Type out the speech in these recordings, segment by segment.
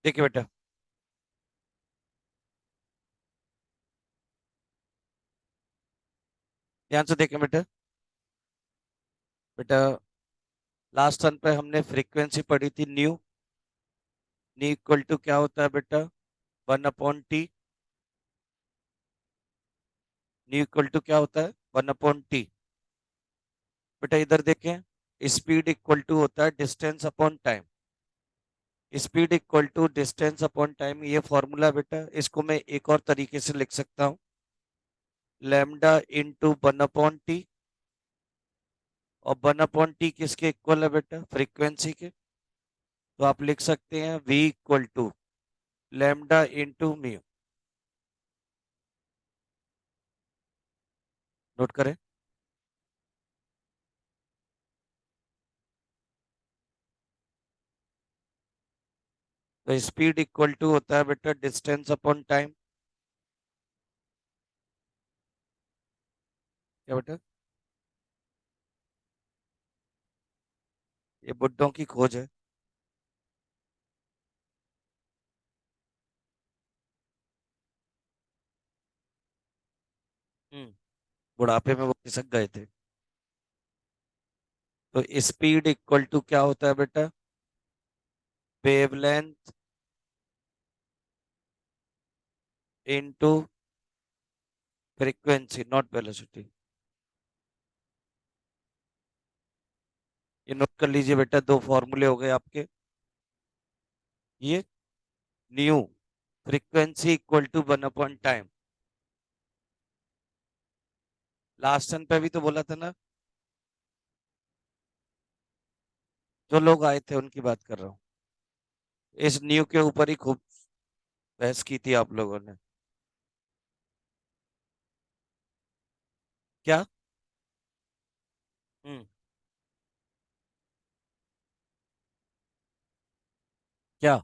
देखिए बेटा, ध्यान से देखें बेटा। बेटा, लास्ट सन पे हमने फ्रीक्वेंसी पढ़ी थी न्यू। न्यू इक्वल टू क्या होता है बेटा? 1/t। न्यू इक्वल टू क्या होता है? 1/t। बेटा इधर देखें, स्पीड इक्वल टू होता है distance upon time. Speed equal to distance upon time, ये फॉर्मूला बेटा, इसको मैं एक और तरीके से लिख सकता हूँ। Lambda into 1/t। और 1/t किसके इक्वल है बेटा? फ्रीक्वेंसी के। तो आप लिख सकते हैं v equal to lambda into mu. Note करें। तो स्पीड इक्वल टू होता है बेटा डिस्टेंस अपॉन टाइम। क्या बेटा? ये बुड्ढों की खोज है। हम्म। बुढ़ापे में वो खिसक गए थे। तो स्पीड इक्वल टू क्या होता है बेटा? Wavelength into frequency, not velocity. ये नोट कर लीजिए बेटा, दो फॉर्मूले हो गए आपके। ये न्यू फ्रीक्वेंसी इक्वल टू 1/टाइम। लास्ट सन पे भी तो बोला था ना, जो लोग आए थे उनकी बात कर रहा हूँ। इस न्यू के ऊपर ही खूब बहस की थी आप लोगों ने। क्या? हम्म। क्या?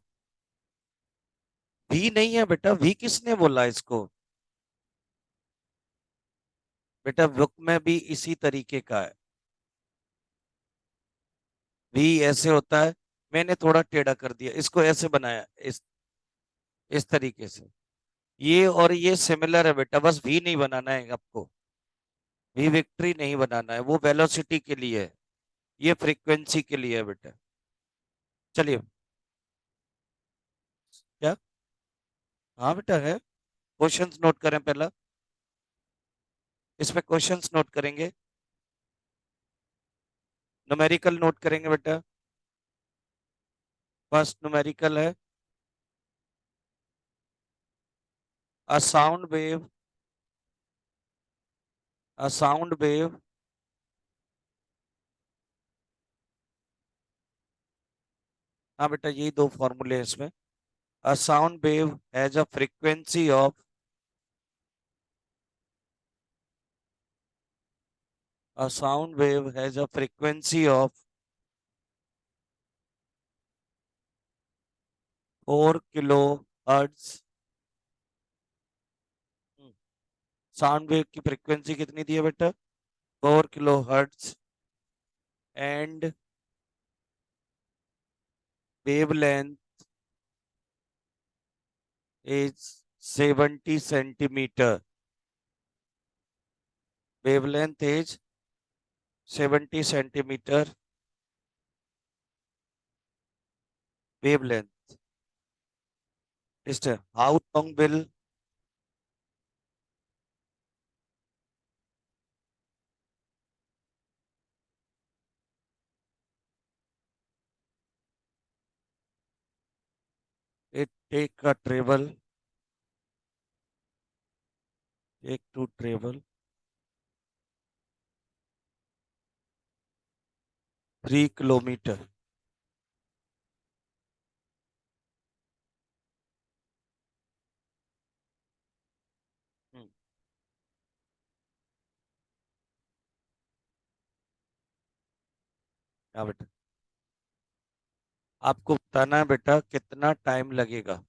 वी नहीं है बेटा, वी किसने बोला इसको? बेटा बुक में भी इसी तरीके का है। वी ऐसे होता है। मैंने थोड़ा टेढ़ा कर दिया, इसको ऐसे बनाया, इस तरीके से। ये और ये सिमिलर है बेटा, बस वी नहीं बनाना है आपको। वी विक्ट्री नहीं बनाना है, वो वेलोसिटी के लिए है। ये फ्रीक्वेंसी के लिए है बेटा। चलिए। क्या? हाँ बेटा है। क्वेश्चंस नोट करें पहला। इसमें क्वेश्चंस नोट करेंगे। न्यूमेरिकल नोट करेंगे बेटा। फर्स्ट न्यूमेरिकल है अ साउंड वेव। अ साउंड वेव हाँ बेटा, यही दो फॉर्मूले हैं इसमें। अ sound wave has a frequency of A sound wave has a frequency of 4 kilohertz। Sound wave की फ्रीक्वेंसी कितनी दी है बेटा? 4 kilohertz। And wavelength is 70 centimeter। Wavelength is 70 centimeter। Wavelength. How long will it take to travel 3 kilometer? हम्म, हाँ बेटा। आपको बताना है बेटा कितना टाइम लगेगा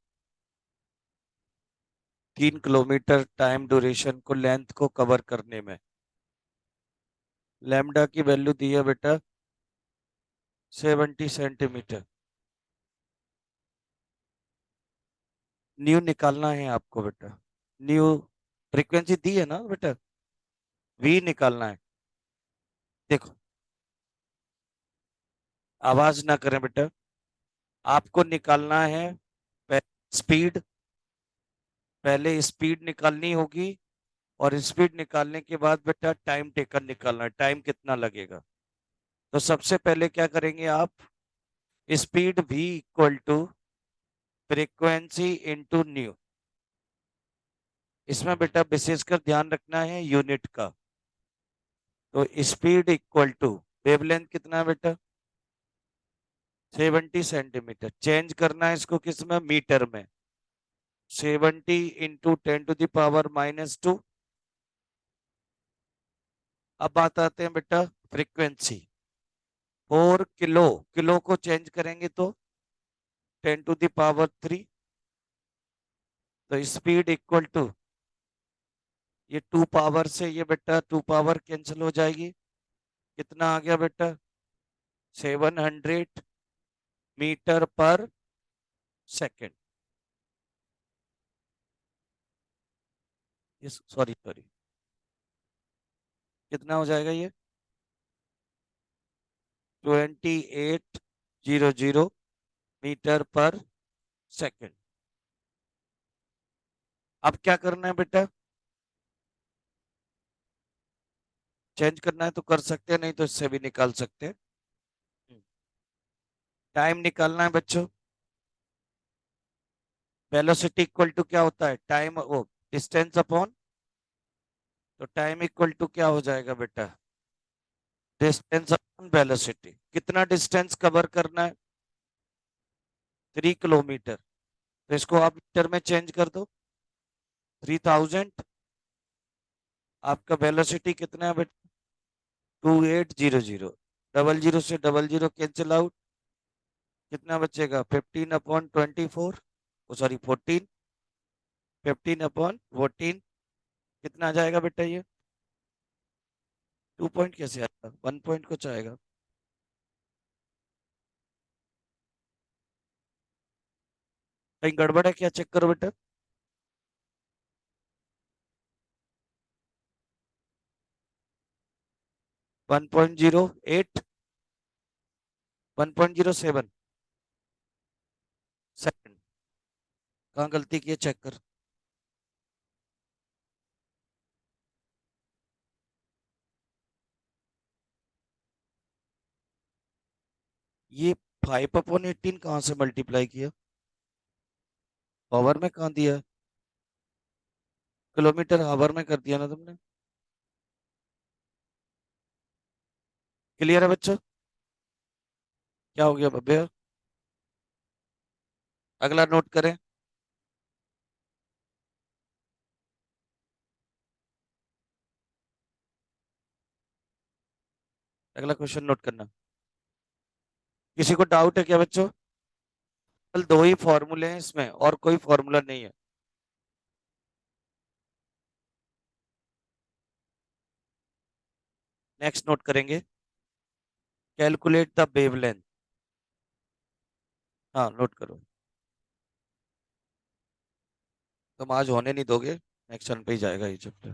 3 किलोमीटर टाइम ड्यूरेशन को, लेंथ को कवर करने में। लैम्डा की वैल्यू दी है बेटा 70 सेंटीमीटर। न्यू निकालना है आपको बेटा। न्यू फ्रीक्वेंसी दी है ना बेटा, वी निकालना है। देखो, आवाज ना करें बेटा। आपको निकालना है स्पीड, पहले स्पीड निकालनी होगी, और स्पीड निकालने के बाद बेटा टाइम टेकन निकालना है, टाइम कितना लगेगा। तो सबसे पहले क्या करेंगे आप, speed v equal to frequency into nu. इसमें बेटा विशेषकर ध्यान रखना है यूनिट का। तो स्पीड इक्वल टू वेवलेंथ कितना है बेटा, 70 सेंटीमीटर। चेंज करना है इसको किस में, मीटर में। 70 इंटू 10⁻⁻²। अब बात आते हैं बेटा फ्रीक्वेंसी, 4 किलो। किलो को चेंज करेंगे तो 10⁻³ तो स्पीड इक्वल टू, ये 2 पावर से ये बेटा 2 पावर कैंसिल हो जाएगी। कितना आ गया बेटा, 700 मीटर पर सेकेंड। ये सॉरी सॉरी, कितना हो जाएगा ये, 2800 मीटर पर सेकेंड। अब क्या करना है बेटा, चेंज करना है तो कर सकते हैं, नहीं तो इससे भी निकाल सकते हैं। टाइम निकालना है बच्चों। वेलोसिटी इक्वल टू क्या होता है, टाइम वो डिस्टेंस अपॉन, तो टाइम इक्वल टू क्या हो जाएगा बेटा, डिस्टेंस अपॉन वेलोसिटी। कितना डिस्टेंस कवर करना है, 3 किलोमीटर। तो इसको आप मीटर में चेंज कर दो, 3000। आपका वेलोसिटी कितना है बेटा, 2800। डबल जीरो से डबल जीरो कैंसिल आउट, कितना बचेगा, 15/24, सॉरी 14, 15/14। कितना आ जाएगा बेटा ये, 2 पॉइंट कैसे आएगा, 1 पॉइंट कुछ आएगा। कहीं गड़बड़ है क्या, चेक करो बेटा। 1.08, 1.07 सेकंड। कहाँ गलती की है, चेक कर। ये 5/18 कहाँ से मल्टीप्लाई किया, पावर में कहाँ दिया है? किलोमीटर हावर में कर दिया ना तुमने। क्लियर है बच्चों, क्या हो गया भैया। अगला नोट करें। अगला क्वेश्चन नोट करना। किसी को डाउट है क्या बच्चों, केवल दो ही फॉर्मूले हैं इसमें, और कोई फॉर्मूला नहीं है। नेक्स्ट नोट करेंगे, कैलकुलेट द वेवलेंथ। हाँ नोट करो। तुम आज होने नहीं दोगे, नेक्स्ट टर्न पे ही जाएगा ये चैप्टर।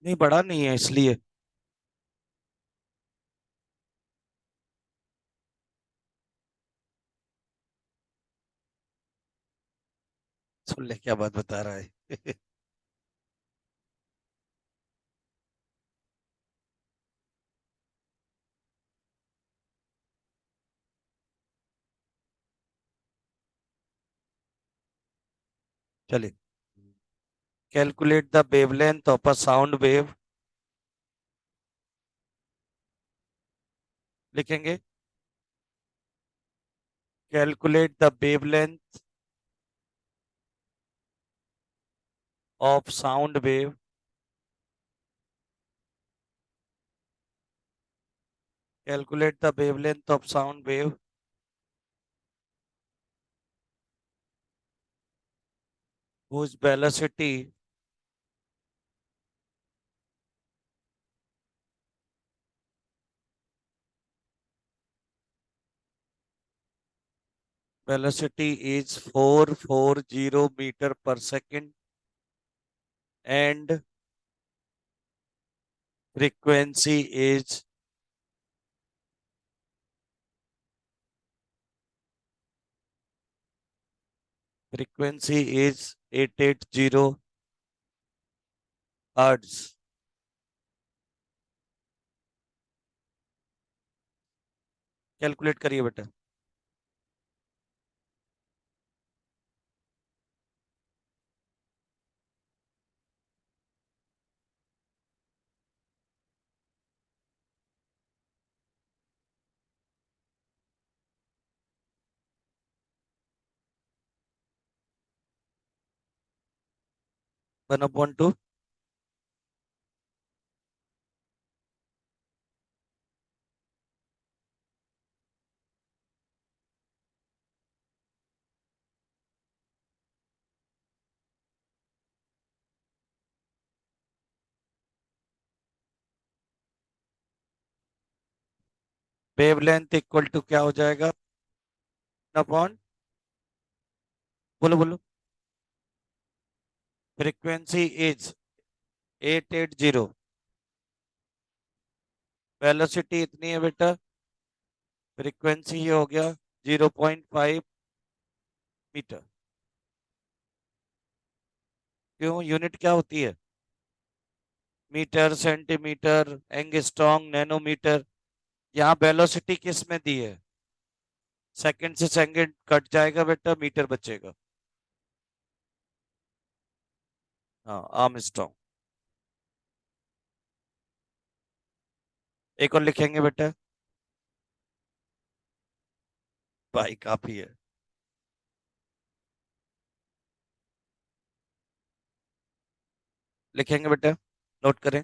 नहीं बड़ा नहीं है इसलिए। सुन ले क्या बात बता रहा है। चलिए, calculate the wavelength of a sound wave. लिखेंगे, calculate the wavelength of sound wave calculate the wavelength of sound wave whose velocity velocity is 440 meter per second and frequency is frequency is 880 hertz. Calculate करिए बेटा। 1/2। Wavelength equal to क्या हो जाएगा? Upon, बोलो बोलो। Frequency is 880। Velocity इतनी है बेटा, फ्रीक्वेंसी ये हो गया 0.5 मीटर। क्यों? यूनिट क्या होती है? Metre, centimetre, angstrom, nanometre. यहाँ वेलोसिटी किस में दी है? सेकंड से सेकंड कट जाएगा बेटा, मीटर बचेगा। हाँ, आर्मस्ट्रॉन्ग। एक और लिखेंगे बेटा। भाई काफी है। लिखेंगे बेटा, नोट करें।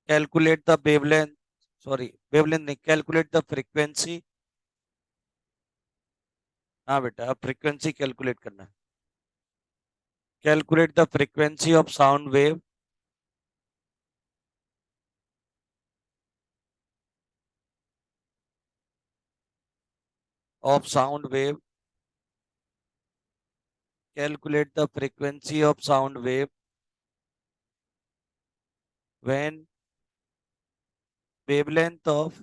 Calculate the wavelength, sorry wavelength नहीं, कैलकुलेट द फ्रीक्वेंसी। हाँ बेटा, अब फ्रीक्वेंसी कैलकुलेट करना है। Calculate the frequency of sound wave of sound wave. Calculate the frequency of sound wave when wavelength of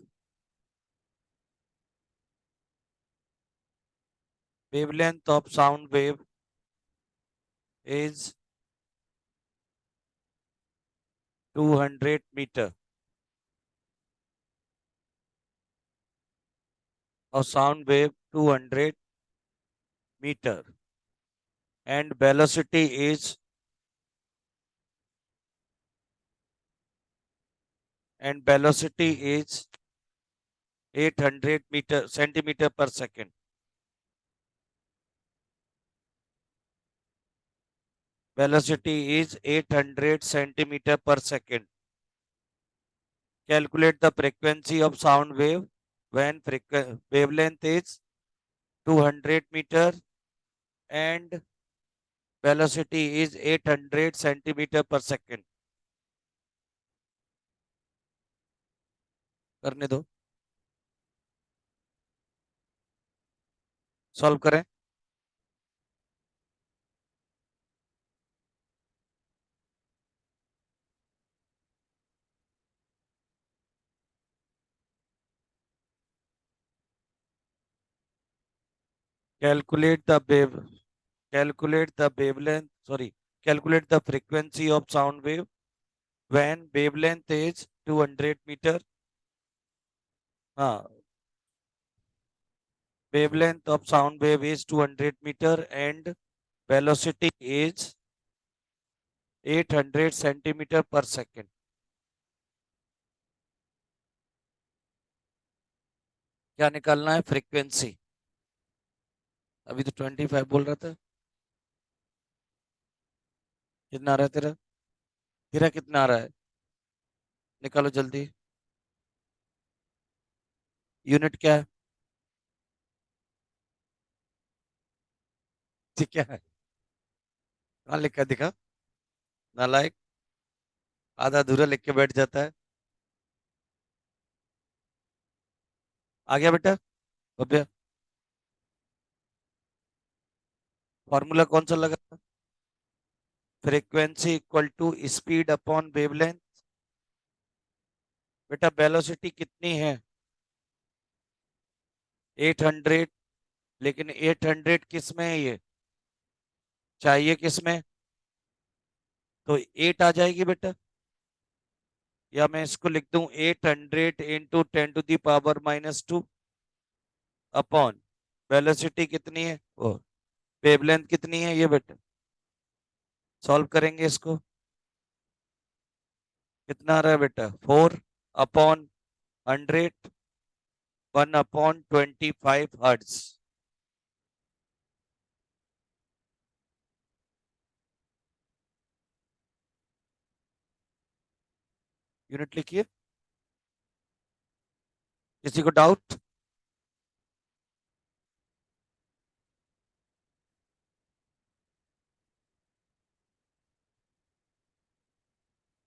sound wave is 200 meter or sound wave 200 meter and velocity is 800 meter centimeter per second. Velocity is 800 centimeter per second. Calculate the frequency of sound wave when wavelength is 200 meter and velocity is 800 centimeter per second. करने दो, solve करें। Calculate the wave, calculate the wavelength, sorry, calculate the frequency of sound wave when wavelength is 200 meter. हाँ, wavelength of sound wave is 200 meter and velocity is 800 centimeter per second. क्या निकालना है? Frequency. अभी तो 25 बोल रहा था। कितना आ रहा है तेरा? तेरा कितना आ रहा है? निकालो जल्दी। यूनिट क्या है? ठीक है, कहाँ लिखा है दिखा? नालायक, आधा अधूरा लिख के बैठ जाता है। आ गया बेटा? भव्य, फॉर्मूला कौन सा लगा? Frequency equal to speed upon wavelength. बेटा वेलोसिटी कितनी है? 800। लेकिन 800 किस में है ये? चाहिए किस में? तो 8 आ जाएगी बेटा। या मैं इसको लिख दूं 800 इंटू 10⁻⁻², अपॉन वेलोसिटी कितनी है वो, वेवलेंथ कितनी है ये बेटा। सॉल्व करेंगे इसको। कितना आ रहा है बेटा? 4/100, 1/25 हर्ट्ज। यूनिट लिखिए। किसी को डाउट?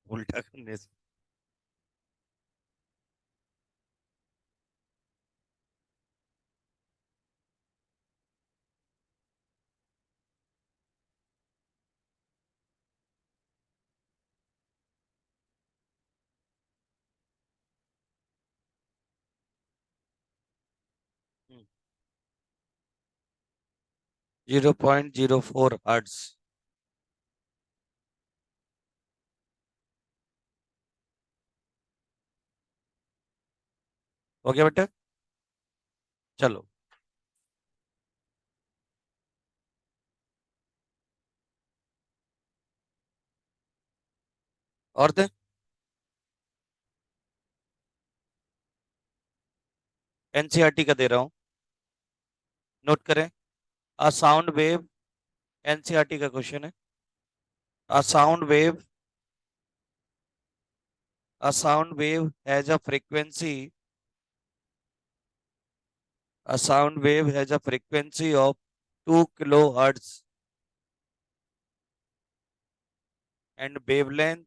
उल्टा करने से। 0.04 हर्ट्ज। हो गया बेटा? चलो। और दे। एनसीईआरटी का दे रहा हूँ, नोट करें। अ साउंड वेव, एनसीईआरटी का क्वेश्चन है। अ sound wave, a sound wave has a frequency, a sound wave has a frequency of 2 kilohertz and wavelength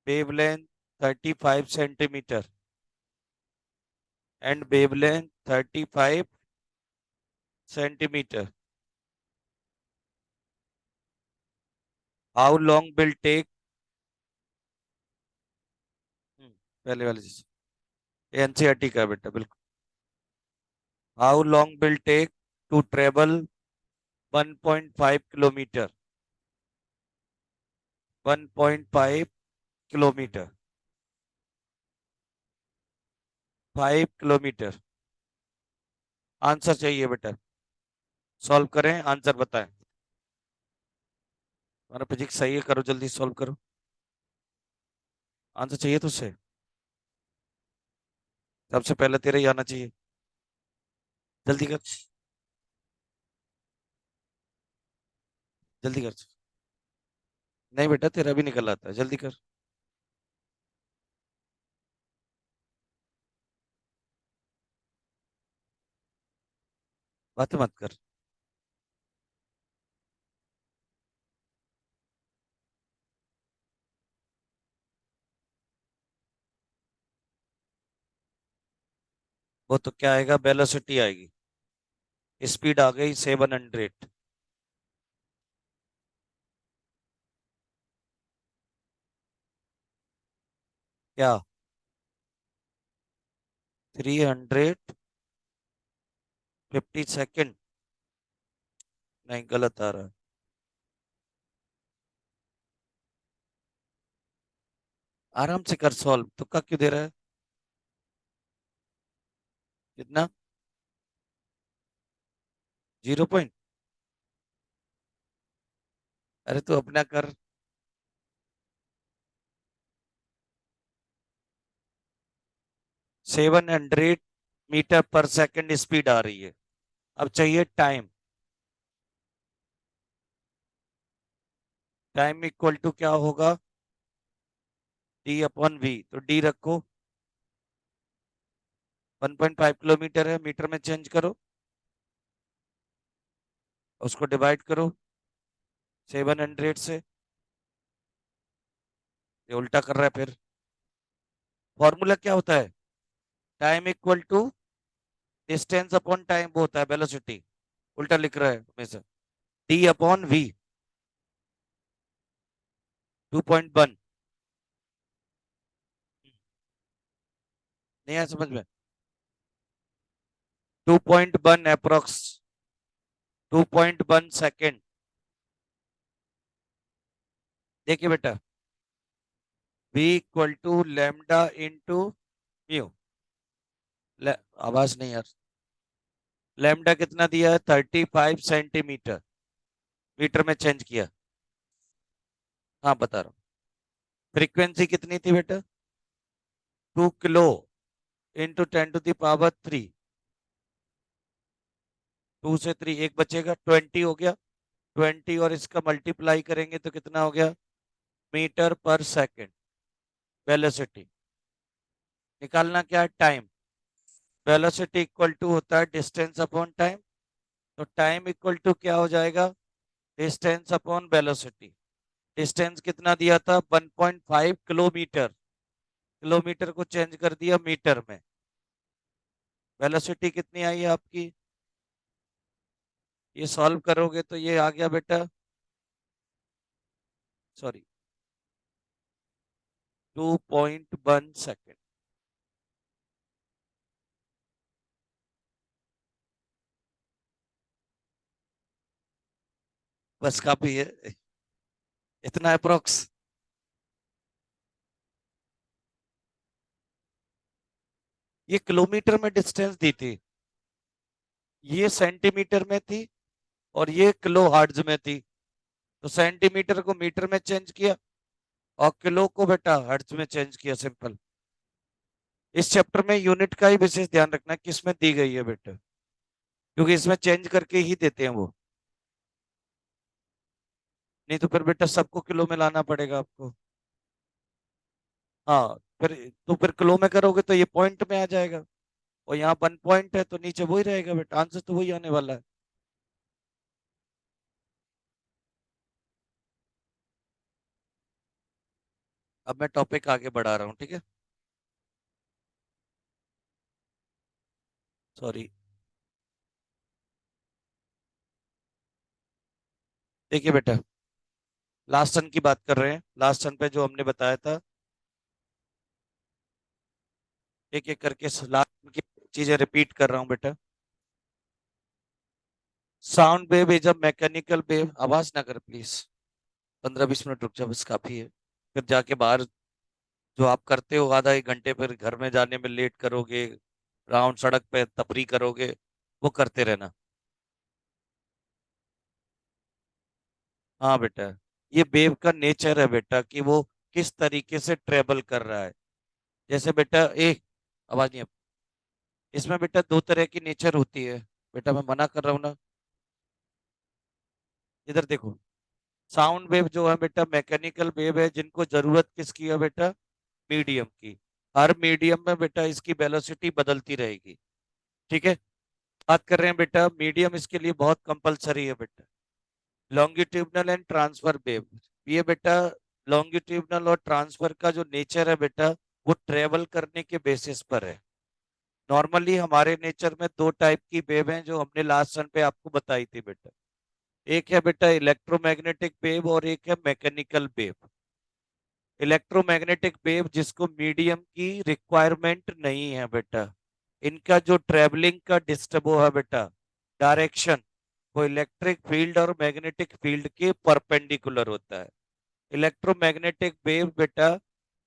35 centimeter, and wavelength 35 centimeter. How long will take? पहले वाली चीज NCERT का है बेटा, बिल्कुल। How long will take to travel 1.5 kilometer? 1.5 kilometre, 5 kilometre. Answer चाहिए बेटा। Solve करें, आंसर बताएं। तुम्हारा फिजिक्स सही है, करो जल्दी सॉल्व करो। आंसर चाहिए तुझसे। सबसे पहले तेरे ही आना चाहिए। जल्दी कर, जल्दी कर। नहीं बेटा, तेरा भी निकल आता है, जल्दी कर। बात मत कर। वो तो क्या आएगा, वेलोसिटी आएगी। स्पीड आ गई 700। क्या? 350 सेकेंड? नहीं, गलत आ रहा है। आराम से कर सॉल्व, तुक्का क्यों दे रहा है? कितना? 0 पॉइंट? अरे तू अपना कर। 700 मीटर पर सेकेंड स्पीड आ रही है। अब चाहिए टाइम। टाइम इक्वल टू क्या होगा? D/V। तो डी रखो। 1.5 किलोमीटर है, मीटर में चेंज करो, उसको डिवाइड करो 700 से। ये उल्टा कर रहा है फिर। फॉर्मूला क्या होता है? Time equal to distance upon time वो होता है वेलोसिटी, उल्टा लिख रहा है हमेशा, डी अपॉन वी। 2.1 नहीं आया समझ में? 2.1 अप्रोक्स, 2.1 सेकेंड। देखिए बेटा, v equal to lambda into mu. आवाज नहीं यार। लेमडा कितना दिया है? 35 सेंटीमीटर, मीटर में चेंज किया। हाँ बता रहा हूँ। फ्रीक्वेंसी कितनी थी बेटा? 2 किलो इंटू 10⁻³ 2 से 3 एक बचेगा, 20 हो गया। 20 और इसका मल्टीप्लाई करेंगे तो कितना हो गया? मीटर पर सेकंड। वेलोसिटी निकालना क्या है? टाइम। वेलोसिटी इक्वल टू होता है डिस्टेंस अपॉन टाइम, तो टाइम इक्वल टू क्या हो जाएगा? Distance upon velocity. डिस्टेंस कितना दिया था? 1.5 किलोमीटर, किलोमीटर को चेंज कर दिया मीटर में। वेलोसिटी कितनी आई है आपकी? ये सॉल्व करोगे तो ये आ गया बेटा, सॉरी, 2.1 सेकेंड। बस काफी है इतना अप्रोक्स। ये किलोमीटर में डिस्टेंस दी थी, ये सेंटीमीटर में थी, और ये किलो हार्ट्ज में थी। तो सेंटीमीटर को मीटर में चेंज किया और किलो को बेटा हर्ट्ज में चेंज किया, सिंपल। इस चैप्टर में यूनिट का ही विशेष ध्यान रखना है किसमें दी गई है बेटा, क्योंकि इसमें चेंज करके ही देते हैं वो। नहीं तो फिर बेटा सबको किलो में लाना पड़ेगा आपको। हाँ, फिर तो फिर किलो में करोगे तो ये पॉइंट में आ जाएगा, और यहाँ 1 पॉइंट है तो नीचे वही रहेगा बेटा, आंसर तो वही आने वाला है। अब मैं टॉपिक आगे बढ़ा रहा हूँ, ठीक है? सॉरी। देखिए बेटा, लास्ट सन की बात कर रहे हैं, लास्ट सन पे जो हमने बताया था, एक एक करके लास्ट की चीजें रिपीट कर रहा हूँ बेटा। Sound wave is a mechanical wave, आवाज ना कर प्लीज। 15-20 मिनट रुक जा, बस काफी है। फिर जाके बाहर जो आप करते हो आधा एक घंटे, फिर घर में जाने में लेट करोगे, राउंड सड़क पे तफरी करोगे, वो करते रहना। हाँ बेटा, ये वेव का नेचर है बेटा कि वो किस तरीके से ट्रेवल कर रहा है। जैसे बेटा एक, आवाज नहीं इसमें बेटा दो तरह की नेचर होती है। बेटा मैं मना कर रहा हूँ ना, इधर देखो। साउंड वेव जो है बेटा मैकेनिकल वेव है, जिनको जरूरत किसकी है बेटा? मीडियम की। हर मीडियम में बेटा इसकी वेलोसिटी बदलती रहेगी, ठीक है? बात कर रहे हैं बेटा, मीडियम इसके लिए बहुत कंपलसरी है बेटा। लॉन्गिट्यूडनल एंड ट्रांसफर वेव, ये बेटा लॉन्गिट्यूडनल और ट्रांसफर का जो नेचर है बेटा, वो ट्रेवल करने के बेसिस पर है। नॉर्मली हमारे नेचर में दो टाइप की वेव हैं जो हमने लास्ट सन पे आपको बताई थी बेटा। एक है बेटा इलेक्ट्रोमैग्नेटिक वेव और एक है मैकेनिकल वेव। इलेक्ट्रोमैग्नेटिक वेव जिसको मीडियम की रिक्वायरमेंट नहीं है बेटा, इनका जो ट्रेवलिंग का डिस्टर्ब है बेटा, डायरेक्शन, वो इलेक्ट्रिक फील्ड और मैग्नेटिक फील्ड के परपेंडिकुलर होता है। इलेक्ट्रोमैग्नेटिक वेव बेटा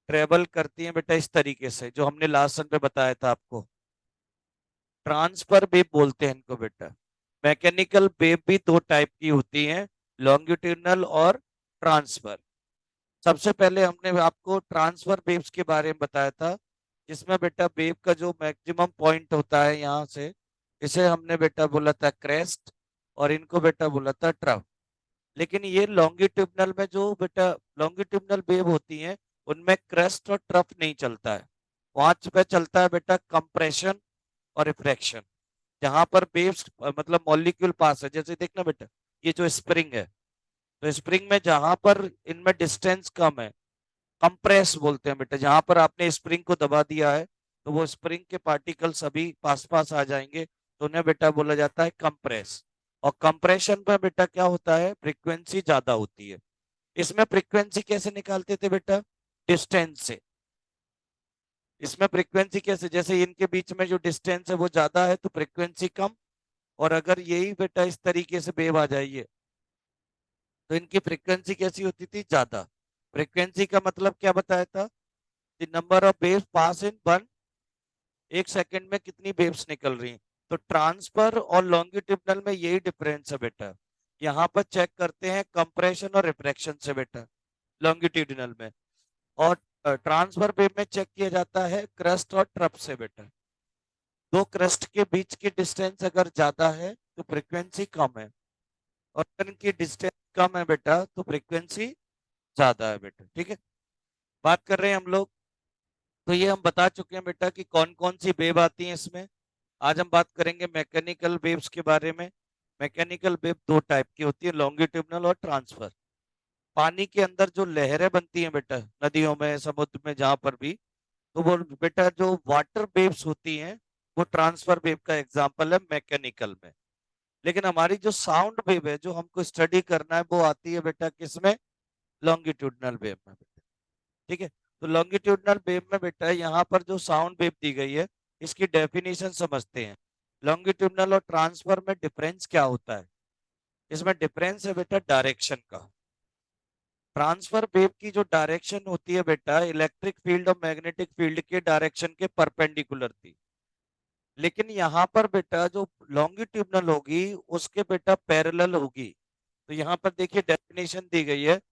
ट्रेवल करती है बेटा इस तरीके से, जो हमने लास्ट सन पे बताया था आपको, ट्रांसफर वेव बोलते हैं इनको बेटा। मैकेनिकल वेव भी दो टाइप की होती हैं, लॉन्गिट्यूडनल और ट्रांसफर। सबसे पहले हमने आपको ट्रांसफर वेव्स के बारे में बताया था, जिसमें बेटा वेव का जो मैक्सिमम पॉइंट होता है यहाँ से, इसे हमने बेटा बोला था क्रेस्ट, और इनको बेटा बोला था ट्रफ। लेकिन ये लॉन्गिट्यूडनल में जो बेटा लॉन्गिट्यूडनल वेव होती हैं, उनमें क्रेस्ट और ट्रफ नहीं चलता है। वहां पे चलता है बेटा कंप्रेशन और रिफ्रैक्शन। जहां पर वेव्स मतलब मॉलिक्यूल पास है, जैसे देखना बेटा, ये जो स्प्रिंग है, तो स्प्रिंग में जहां पर इनमें डिस्टेंस कम है, कंप्रेस बोलते हैं बेटा। जहां पर आपने स्प्रिंग को दबा दिया है, तो वो स्प्रिंग के पार्टिकल सभी पास पास आ जाएंगे, तो उन्हें बेटा बोला जाता है कंप्रेस। और कंप्रेशन में बेटा क्या होता है, फ्रीक्वेंसी ज्यादा होती है। इसमें फ्रीक्वेंसी कैसे निकालते थे बेटा, डिस्टेंस से। इसमें फ्रीक्वेंसी कैसे, जैसे इनके बीच में जो डिस्टेंस है वो ज्यादा है तो फ्रीक्वेंसी कम, और अगर यही बेटा इस तरीके से वेव आ जाइए तो इनकी फ्रीक्वेंसी कैसी होती थी, ज्यादा। फ्रीक्वेंसी का मतलब क्या बताया था, the number of waves pass in one, एक सेकंड में कितनी वेव्स निकल रही हैं। तो ट्रांसफर और लॉन्गिट्यूडनल में यही डिफरेंस है बेटा। यहाँ पर चेक करते हैं कंप्रेशन और रिफ्रैक्शन से बेटा, लॉन्गिट्यूडनल में। और ट्रांसफर वेव में चेक किया जाता है क्रस्ट और ट्रफ से बेटा। दो क्रस्ट के बीच की डिस्टेंस अगर ज्यादा है तो फ्रीक्वेंसी कम है, और अगर इनकी डिस्टेंस कम है बेटा तो फ्रीक्वेंसी ज्यादा है बेटा। ठीक है, बात कर रहे हैं हम लोग। तो ये हम बता चुके हैं बेटा कि कौन कौन सी वेव आती है इसमें। आज हम बात करेंगे मैकेनिकल वेव्स के बारे में। मैकेनिकल वेव दो टाइप की होती है, लॉन्गिट्यूडनल और ट्रांसफर। पानी के अंदर जो लहरें बनती हैं बेटा, नदियों में, समुद्र में, जहां पर भी, तो वो बेटा जो वाटर वेव्स होती हैं वो ट्रांसफर वेव का एग्जांपल है मैकेनिकल में। लेकिन हमारी जो साउंड वेव है जो हमको स्टडी करना है वो आती है बेटा किसमें, लॉन्गिट्यूडनल वेव में बेटा। ठीक है, तो लॉन्गिट्यूडनल वेव में बेटा यहाँ पर जो साउंड वेव दी गई है इसकी डेफिनेशन समझते हैं। लॉन्गिट्यूडनल और ट्रांसफर में डिफरेंस क्या होता है, इसमें डिफरेंस है बेटा डायरेक्शन का। ट्रांसफर वेव की जो डायरेक्शन होती है बेटा इलेक्ट्रिक फील्ड और मैग्नेटिक फील्ड के डायरेक्शन के परपेंडिकुलर थी। लेकिन यहाँ पर बेटा जो लॉन्गिट्यूडनल होगी उसके बेटा पैरेलल होगी। तो यहाँ पर देखिए डेफिनेशन दी गई है,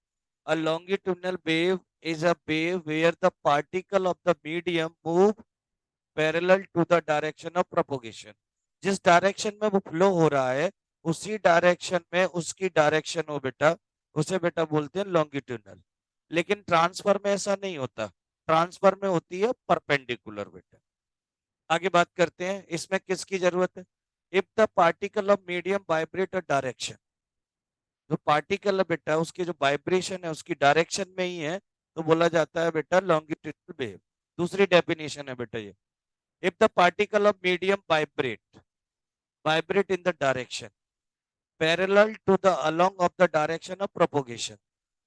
a longitudinal wave is a wave where the particle of the medium move parallel to the direction of propagation. जिस डायरेक्शन में वो फ्लो हो रहा है उसी डायरेक्शन में उसकी डायरेक्शन हो बेटा, उसे बेटा बोलते हैं लॉन्गिट्यूडनल। लेकिन ट्रांसफर में ऐसा नहीं होता, ट्रांसफर में होती है परपेंडिकुलर बेटा। आगे बात करते हैं इसमें किसकी जरूरत है, if the particle of medium vibrate direction. जो पार्टिकल है बेटा उसकी जो वाइब्रेशन है उसकी डायरेक्शन में ही है तो बोला जाता है बेटा लॉन्गिट्यूडनल वेव। दूसरी डेफिनेशन है बेटा ये, if the particle of medium vibrate in the direction parallel to the along of the direction of propagation.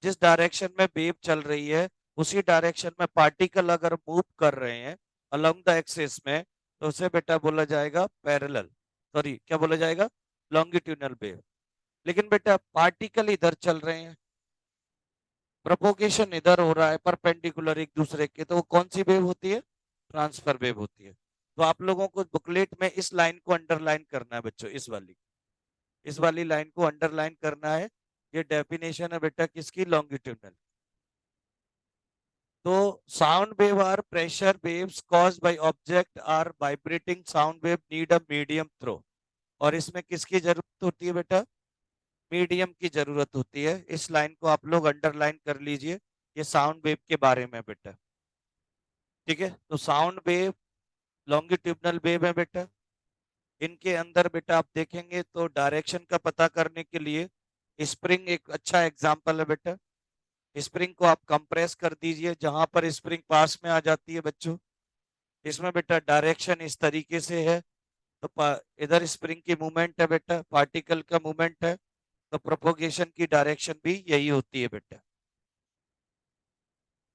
जिस डायरेक्शन में वेव चल रही है उसी डायरेक्शन में पार्टिकल अगर मूव कर रहे हैं अलोंग द एक्सिस में तो उसे बेटा बोला जाएगा पैरेलल, सॉरी क्या बोला जाएगा, लॉन्गिट्यूडनल वेव। लेकिन बेटा पार्टिकल इधर चल रहे हैं, प्रोपोगेशन इधर हो रहा है परपेंडिकुलर एक दूसरे के, तो वो कौन सी वेव होती है, ट्रांसफर वेव होती है। तो आप लोगों को बुकलेट में इस लाइन को अंडरलाइन करना है बच्चों, इस वाली लाइन को अंडरलाइन करना है। ये डेफिनेशन है बेटा किसकी, लॉन्गिट्यूडनल। तो sound wave are pressure waves caused by object are vibrating sound wave need a medium through. और इसमें किसकी जरूरत होती है बेटा, मीडियम की जरूरत होती है। इस लाइन को आप लोग अंडरलाइन कर लीजिए, ये साउंड वेव के बारे में बेटा। ठीक है, तो साउंड वेव लॉन्गिट्यूडनल वेव है बेटा। इनके अंदर बेटा आप देखेंगे तो डायरेक्शन का पता करने के लिए स्प्रिंग एक अच्छा एग्जाम्पल है बेटा। स्प्रिंग को आप कंप्रेस कर दीजिए, जहां पर स्प्रिंग पास में आ जाती है बच्चों, इसमें बेटा डायरेक्शन इस तरीके से है। तो इधर स्प्रिंग की मूवमेंट है बेटा, पार्टिकल का मूवमेंट है, तो प्रोपोगेशन की डायरेक्शन भी यही होती है बेटा।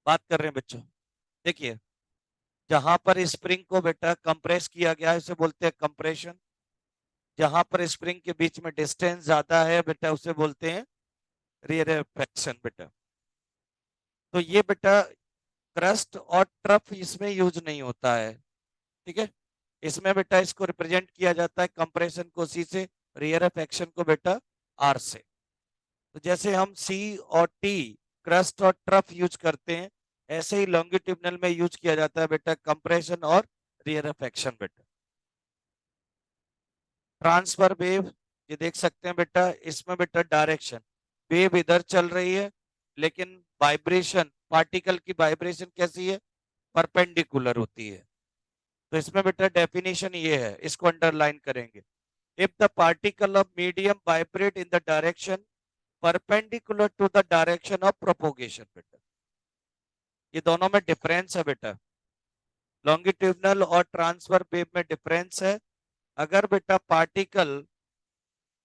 बात कर रहे हैं बच्चों, देखिए जहां पर स्प्रिंग को बेटा कंप्रेस किया गया है उसे बोलते हैं कंप्रेशन। जहां पर स्प्रिंग के बीच में डिस्टेंस ज्यादा है बेटा उसे बोलते हैं रेयरफेक्शन बेटा। तो ये बेटा क्रस्ट और ट्रफ इसमें यूज नहीं होता है। ठीक है, इसमें बेटा इसको रिप्रेजेंट किया जाता है कंप्रेशन को सी से, रेयरफेक्शन को बेटा आर से। तो जैसे हम सी और टी, क्रस्ट और ट्रफ यूज करते हैं, ऐसे ही लॉन्गिट्यूडनल में यूज किया जाता है बेटा कंप्रेशन और रेयरफेक्शन बेटा। ट्रांसफर वेव, ये देख सकते हैं बेटा, इसमें बेटा डायरेक्शन, वेव इधर चल रही है लेकिन वाइब्रेशन, पार्टिकल की वाइब्रेशन कैसी है, परपेंडिकुलर होती है। तो इसमें बेटा डेफिनेशन ये है, इसको अंडरलाइन करेंगे, if the particle of medium vibrate in the direction perpendicular to the direction of propagation बेटा। ये दोनों में डिफरेंस है बेटा। लॉन्गिट्यूडनल और ट्रांसफर वेव में डिफरेंस है। अगर बेटा पार्टिकल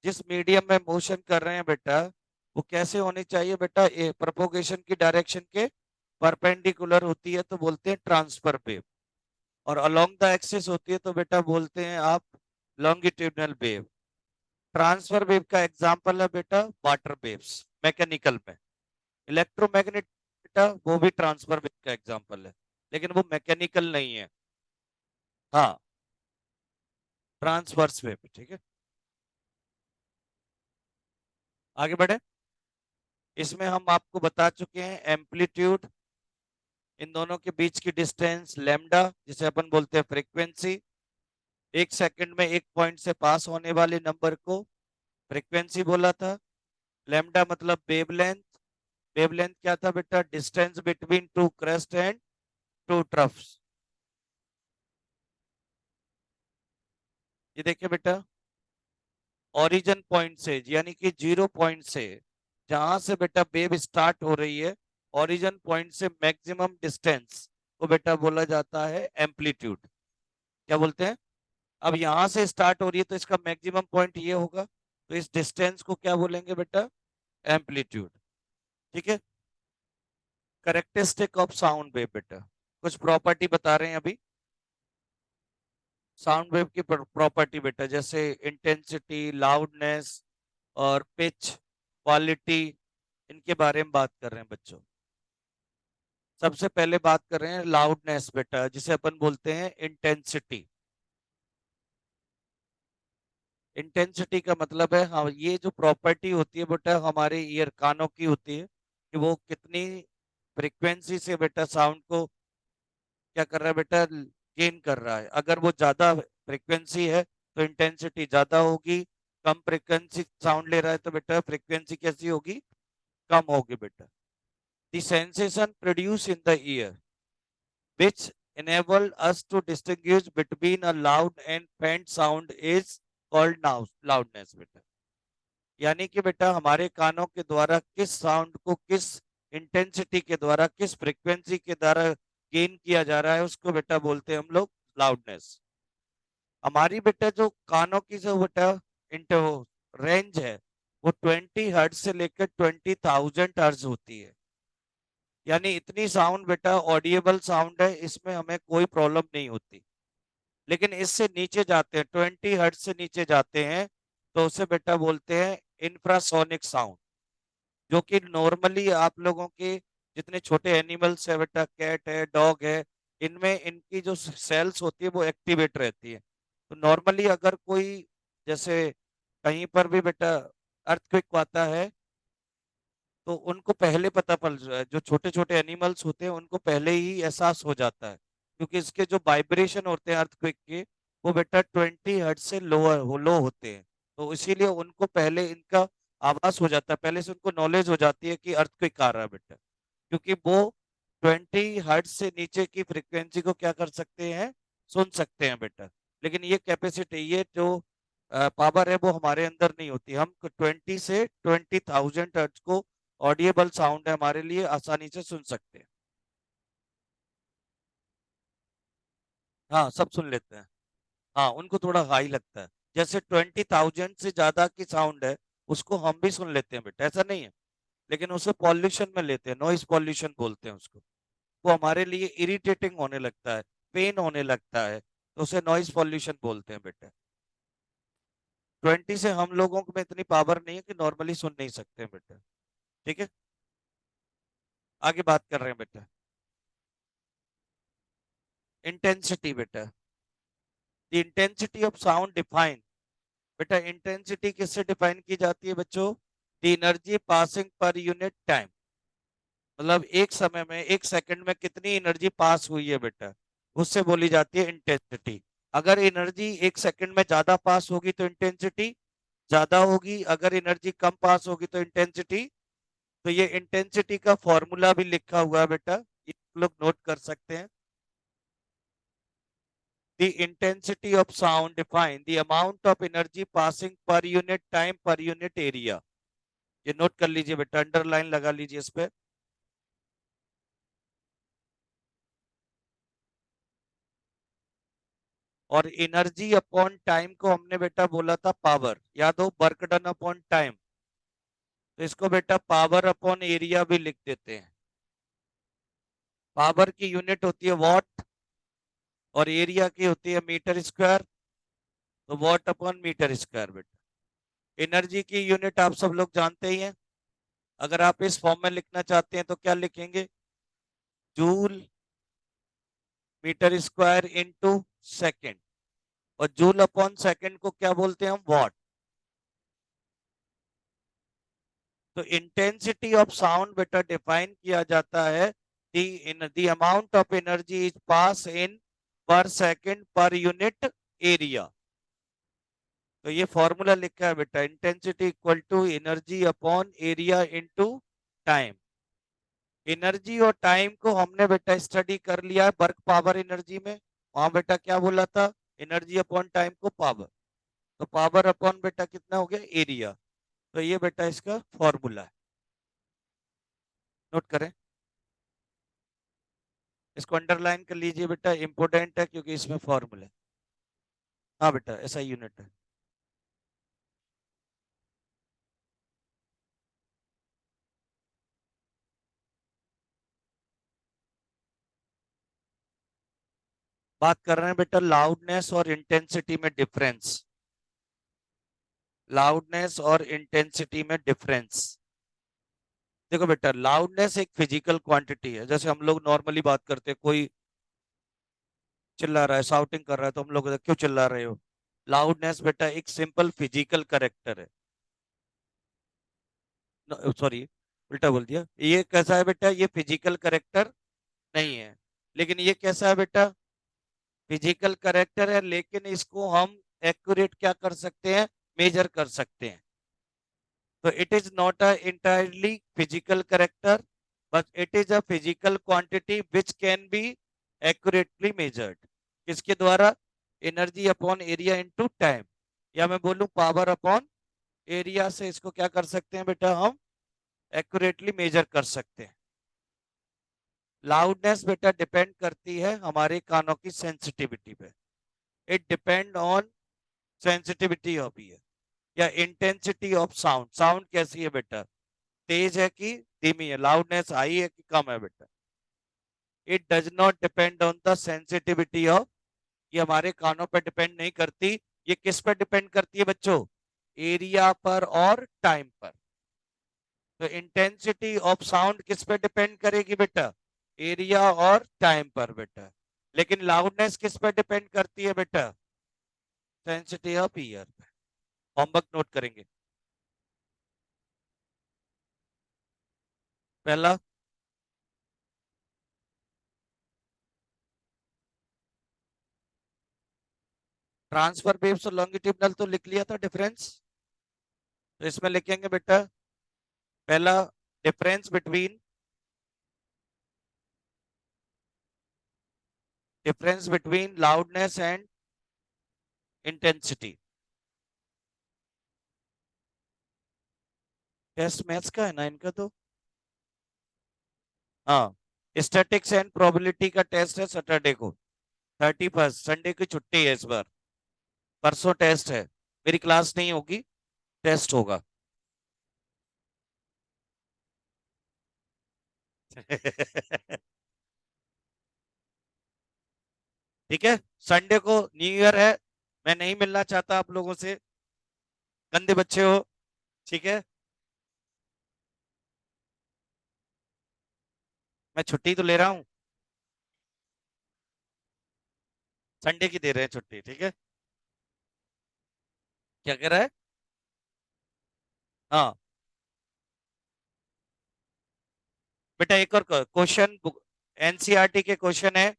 जिस मीडियम में मोशन कर रहे हैं बेटा, वो कैसे होनी चाहिए बेटा, प्रोपोगेशन की डायरेक्शन के परपेंडिकुलर होती है तो बोलते हैं ट्रांसफर वेव, और अलोंग द एक्सिस होती है तो बेटा बोलते हैं आप लॉन्गिट्यूडनल वेव। ट्रांसफर वेव का एग्जांपल है बेटा वाटर वेव्स मैकेनिकल में। इलेक्ट्रोमैग्नेट बेटा वो भी ट्रांसफर वेव का एग्जांपल है, लेकिन वो मैकेनिकल नहीं है। हाँ, ट्रांसवर्स वेव, ठीक है। आगे बढ़े। इसमें हम आपको बता चुके हैं एम्पलीट्यूड, इन दोनों के बीच की डिस्टेंस लैम्डा, जिसे अपन बोलते हैं फ्रीक्वेंसी। एक सेकंड में एक पॉइंट से पास होने वाले नंबर को फ्रीक्वेंसी बोला था। लैम्डा मतलब वेवलेंथ। वेवलेंथ क्या था बेटा, distance between two crest and two troughs. ये देखिए बेटा, ओरिजिन पॉइंट से यानी कि 0 पॉइंट से, जहां से बेटा वेव स्टार्ट हो रही है, ओरिजिन पॉइंट से मैक्सिमम डिस्टेंस को बेटा बोला जाता है एम्पलीट्यूड। क्या बोलते हैं, अब यहां से स्टार्ट हो रही है तो इसका मैक्सिमम पॉइंट ये होगा, तो इस डिस्टेंस को क्या बोलेंगे बेटा, एम्पलीट्यूड। ठीक है। करेक्टरिस्टिक ऑफ साउंड वेव बेटा, कुछ प्रॉपर्टी बता रहे हैं अभी। साउंड वेव की प्रॉपर्टी बेटा, जैसे इंटेंसिटी, लाउडनेस और पिच, क्वालिटी, इनके बारे में बात कर रहे हैं बच्चों। सबसे पहले बात कर रहे हैं लाउडनेस बेटा, जिसे अपन बोलते हैं इंटेंसिटी। इंटेंसिटी का मतलब है, हाँ, ये जो प्रॉपर्टी होती है बेटा हमारे ईयर कानों की होती है, कि वो कितनी फ्रिक्वेंसी से बेटा साउंड को क्या कर रहा है बेटा, गेन कर रहा है। अगर वो ज्यादा फ्रिक्वेंसी है तो इंटेंसिटी ज्यादा होगी, कम फ्रिक्वेंसी साउंड ले रहा है तो बेटा फ्रिक्वेंसी कैसी होगी, कम होगी बेटा। The sensation produce in the year which enable us to distinguish between a loud and faint sound is called loudness बेटा। यानी कि बेटा हमारे कानों के द्वारा किस साउंड को किस इंटेंसिटी के द्वारा, किस फ्रीक्वेंसी के द्वारा गेन किया जा रहा है, उसको बेटा बोलते हैं हम लोग लाउडनेस। हमारी बेटा जो कानों की जो बेटा इंटर रेंज है, वो 20 हर्ट्ज से लेकर 20,000 हर्ट्ज होती है। यानी इतनी साउंड बेटा ऑडिएबल साउंड है, इसमें हमें कोई प्रॉब्लम नहीं होती। लेकिन इससे नीचे जाते हैं, 20 हर्ट्ज से नीचे जाते हैं, तो उसे बेटा बोलते हैं इंफ्रासोनिक साउंड, जो कि नॉर्मली आप लोगों के जितने छोटे एनिमल्स है बेटा, कैट है, डॉग है, इनमें इनकी जो सेल्स होती है वो एक्टिवेट रहती है। तो नॉर्मली अगर कोई जैसे कहीं पर भी बेटा अर्थक्वेक आता है, तो उनको पहले पता पड़ जो छोटे छोटे एनिमल्स होते हैं उनको पहले ही एहसास हो जाता है, क्योंकि इसके जो वाइब्रेशन होते हैं अर्थक्वेक के, वो बेटा 20 हर्ट्ज से लो होते हैं। तो इसीलिए उनको पहले इनका आभास हो जाता है, पहले से उनको नॉलेज हो जाती है कि अर्थक्वेक आ रहा है बेटा, क्योंकि वो 20 हर्ट्ज से नीचे की फ्रिक्वेंसी को क्या कर सकते हैं, सुन सकते हैं बेटा। लेकिन ये कैपेसिटी, ये जो पावर है वो हमारे अंदर नहीं होती। हम 20 से 20,000 हर्ट्ज को ऑडिएबल साउंड है हमारे लिए, आसानी से सुन सकते हैं। हाँ, सब सुन लेते हैं। हाँ, उनको थोड़ा हाई लगता है। जैसे 20,000 से ज्यादा की साउंड है, उसको हम भी सुन लेते हैं बेटा, ऐसा नहीं है। लेकिन उसे पॉल्यूशन में लेते हैं, नॉइस पॉल्यूशन बोलते हैं उसको। वो हमारे लिए इरिटेटिंग होने लगता है, पेन होने लगता है, तो उसे नॉइस पॉल्यूशन बोलते हैं बेटा। 20 से हम लोगों में इतनी पावर नहीं है कि नॉर्मली सुन नहीं सकते हैं बेटा। ठीक है। आगे बात कर रहे हैं बेटा, इंटेंसिटी बेटा। The intensity of sound define, बेटा इंटेंसिटी किससे डिफाइन की जाती है बच्चों, the energy passing per unit time. मतलब एक समय में, एक सेकंड में कितनी एनर्जी पास हुई है बेटा, उससे बोली जाती है इंटेंसिटी। अगर एनर्जी एक सेकंड में ज्यादा पास होगी तो इंटेंसिटी ज्यादा होगी, अगर एनर्जी कम पास होगी तो इंटेंसिटी। तो ये इंटेंसिटी का फॉर्मूला भी लिखा हुआ है बेटा, ये लोग नोट कर सकते हैं। The intensity of sound define the amount of energy passing per unit time per unit area। ये नोट कर लीजिए बेटा, अंडरलाइन लगा लीजिए इस पे। और एनर्जी अपॉन टाइम को हमने बेटा बोला था पावर, याद हो, वर्क डन अपॉन टाइम। तो इसको बेटा पावर अपॉन एरिया भी लिख देते हैं। पावर की यूनिट होती है वॉट और एरिया की होती है मीटर स्क्वायर। तो वॉट अपॉन मीटर स्क्वायर बेटा। एनर्जी की यूनिट आप सब लोग जानते ही हैं। अगर आप इस फॉर्म में लिखना चाहते हैं तो क्या लिखेंगे? Joule metre square into second. और जूल अपॉन सेकंड को क्या बोलते हैं हम? वॉट। तो इंटेंसिटी ऑफ साउंड बेटा डिफाइन किया जाता है the amount of energy is pass in per second per unit area. तो ये फॉर्मूला लिखा है बेटा, intensity equal to energy upon area into time. Energy और टाइम को हमने बेटा स्टडी कर लिया है वर्क पावर एनर्जी में। वहां बेटा क्या बोला था? एनर्जी अपॉन टाइम को पावर। तो पावर अपॉन बेटा कितना हो गया? एरिया। तो ये बेटा इसका फॉर्मूला है, नोट करें। इसको अंडरलाइन कर लीजिए बेटा, इंपोर्टेंट है क्योंकि इसमें फॉर्मूला है। हाँ बेटा, ऐसा यूनिट है। बात कर रहे हैं बेटा लाउडनेस और इंटेंसिटी में डिफरेंस। लाउडनेस और इंटेंसिटी में डिफरेंस। देखो बेटा, लाउडनेस एक फिजिकल क्वांटिटी है। जैसे हम लोग नॉर्मली बात करते हैं, कोई चिल्ला रहा है, शाउटिंग कर रहा है, तो हम लोग कहते हैं, क्यों चिल्ला रहे हो? लाउडनेस बेटा एक सिंपल फिजिकल करेक्टर है। सॉरी, उल्टा बोल दिया। ये कैसा है बेटा? ये फिजिकल करेक्टर नहीं है। लेकिन ये कैसा है बेटा? फिजिकल करेक्टर है, लेकिन इसको हम एक्यूरेट क्या कर सकते हैं? मेजर कर सकते हैं। तो it is not a entirely physical character, but it is a physical quantity which can be accurately measured. किसके द्वारा? Energy upon area into time, या मैं बोलूं पावर अपॉन एरिया से इसको क्या कर सकते हैं बेटा? हम एक्यूरेटली मेजर कर सकते हैं। लाउडनेस बेटा डिपेंड करती है हमारे कानों की सेंसिटिविटी पे। It depend on sensitivity of year या इंटेंसिटी ऑफ साउंड। साउंड कैसी है बेटा? तेज है कि धीमी है? लाउडनेस हाई है कि कम है बेटा? It does not depend on the sensitivity of, ये हमारे कानों पर डिपेंड नहीं करती। ये किस पर डिपेंड करती है बच्चों? एरिया पर और टाइम पर। तो इंटेंसिटी ऑफ साउंड किस पे डिपेंड करेगी बेटा? एरिया और टाइम पर बेटा। लेकिन लाउडनेस किस पे डिपेंड करती है बेटा? सेंसिटिव ऑफ ईयर पे। होमवर्क नोट करेंगे। पहला, ट्रांसफर वेव्स और लॉन्गिट्यूडनल तो लिख लिया था डिफरेंस। तो इसमें लिखेंगे बेटा, पहला, difference between, difference between loudness and intensity. Test maths का है ना इनका तो। हाँ, स्टैटिक्स एंड प्रोबेबिलिटी का टेस्ट है सैटरडे को। 31 संडे की छुट्टी है इस बार। परसों टेस्ट है। मेरी क्लास नहीं होगी, टेस्ट होगा। ठीक है। संडे को न्यू ईयर है, मैं नहीं मिलना चाहता आप लोगों से, गंदे बच्चे हो। ठीक है, मैं छुट्टी तो ले रहा हूँ, संडे की दे रहे हैं छुट्टी। ठीक है, क्या कह रहा है? हाँ बेटा, एक और क्वेश्चन, एनसीईआरटी के क्वेश्चन है,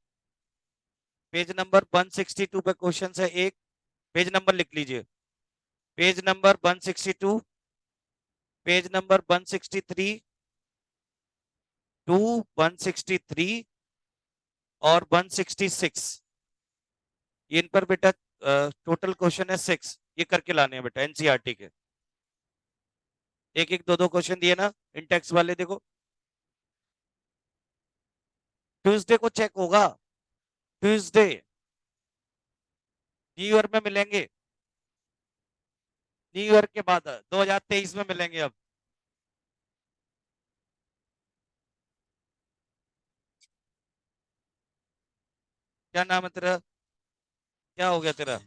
पेज नंबर 162 पे क्वेश्चन है एक। पेज नंबर लिख लीजिए, पेज नंबर 162, पेज नंबर 163, 2, 163 और 166। इन पर बेटा टोटल क्वेश्चन है 6। ये करके लाने हैं बेटा एनसीईआरटी के। एक एक दो दो क्वेश्चन दिए ना इन टेक्स्ट वाले, देखो। ट्यूसडे को चेक होगा, ट्यूसडे। न्यू ईयर में मिलेंगे, न्यू ईयर के बाद 2023 में मिलेंगे अब। क्या नाम है तेरा? क्या हो गया तेरा?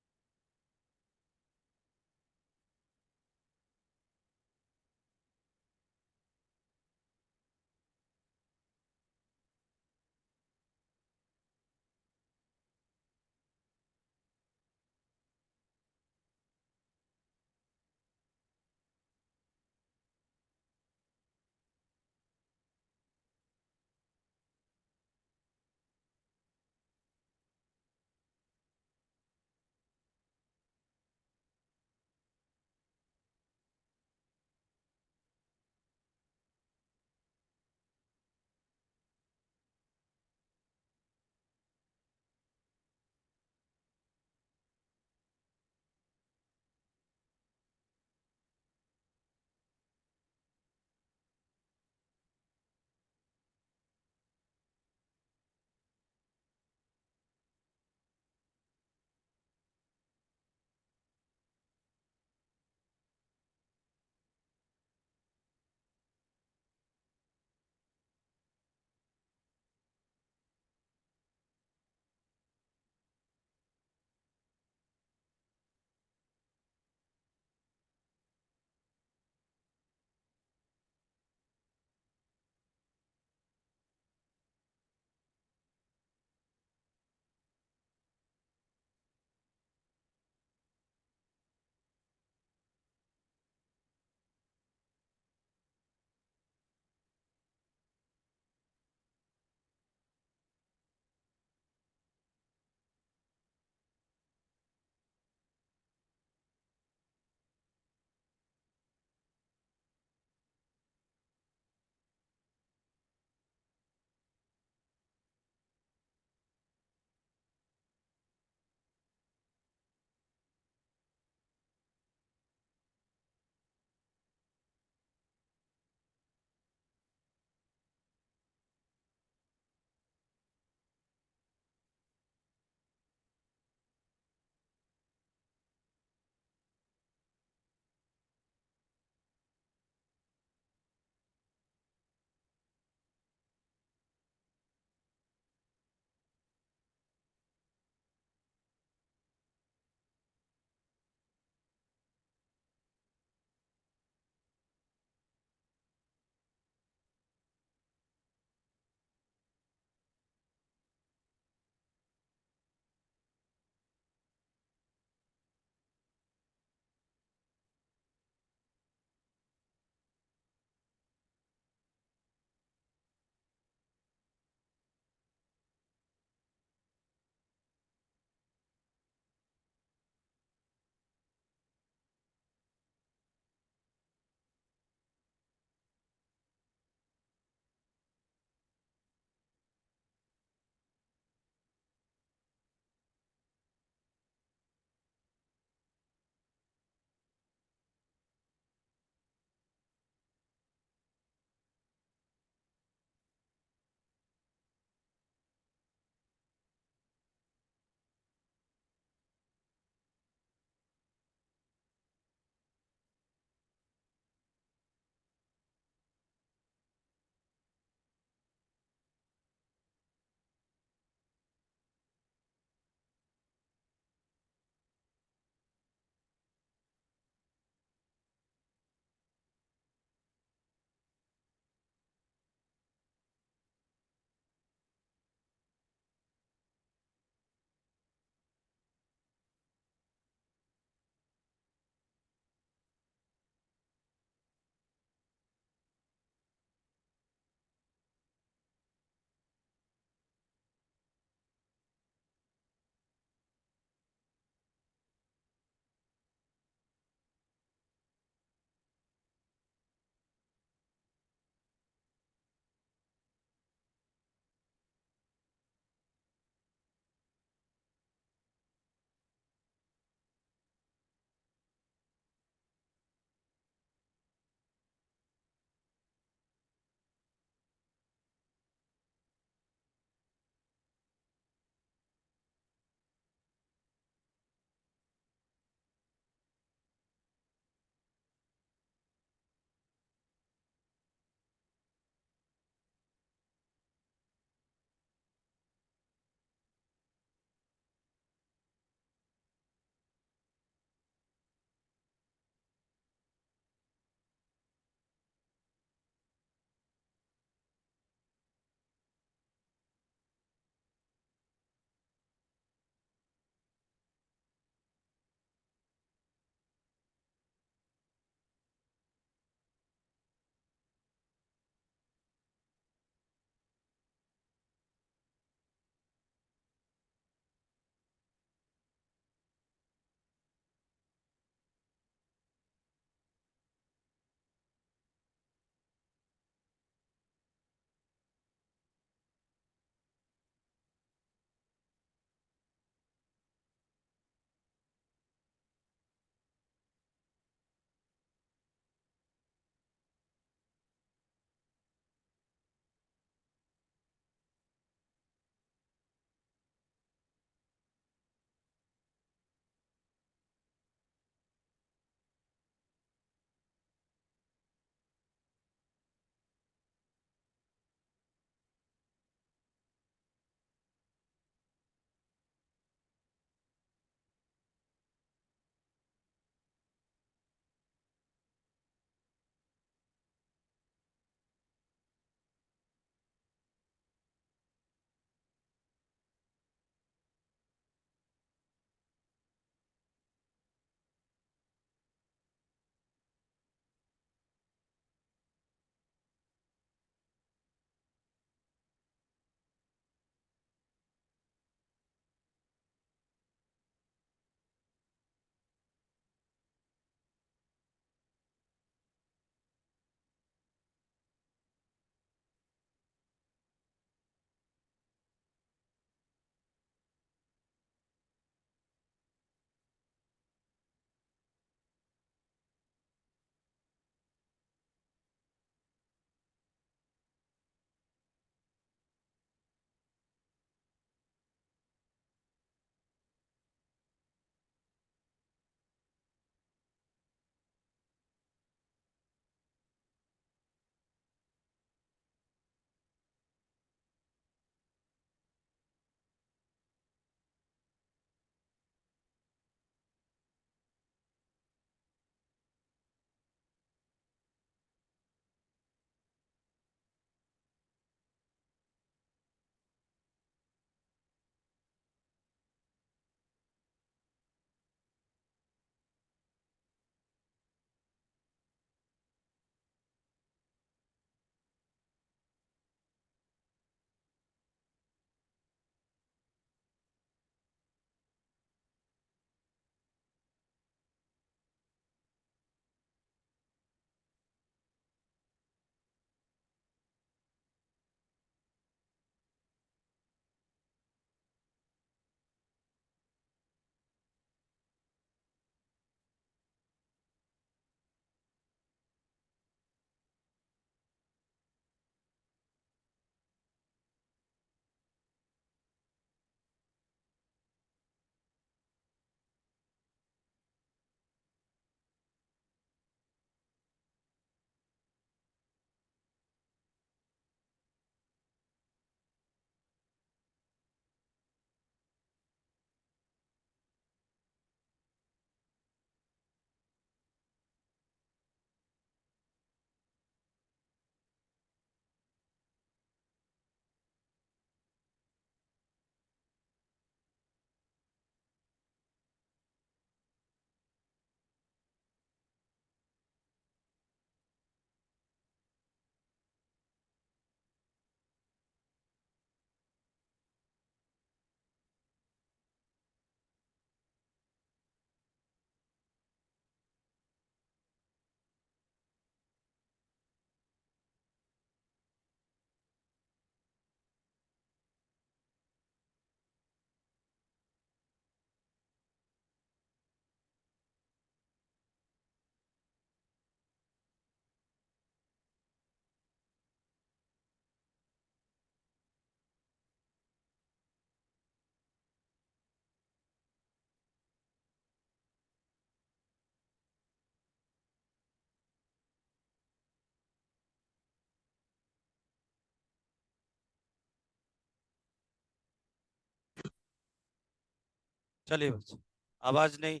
चलिए बच्चे, आवाज नहीं।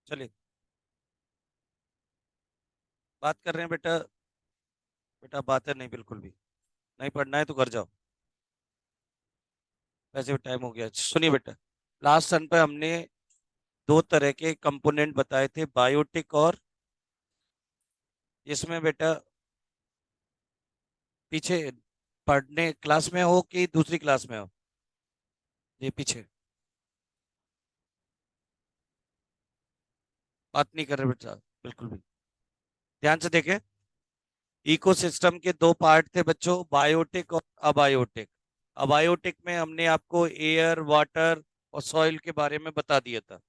चलिए, बात कर रहे हैं बेटा। बेटा बात है नहीं, बिल्कुल भी नहीं पढ़ना है तो घर जाओ, वैसे भी टाइम हो गया। सुनिए बेटा, लास्ट सन पे हमने दो तरह के कंपोनेंट बताए थे, बायोटिक और, इसमें बेटा पीछे पढ़ने क्लास में हो कि दूसरी क्लास में हो? ये पीछे बात नहीं कर रहे बेटा, बिल्कुल भी। ध्यान से देखें, इकोसिस्टम के दो पार्ट थे बच्चों, बायोटिक और अबायोटिक। अबायोटिक में हमने आपको एयर, वाटर और सॉइल के बारे में बता दिया था।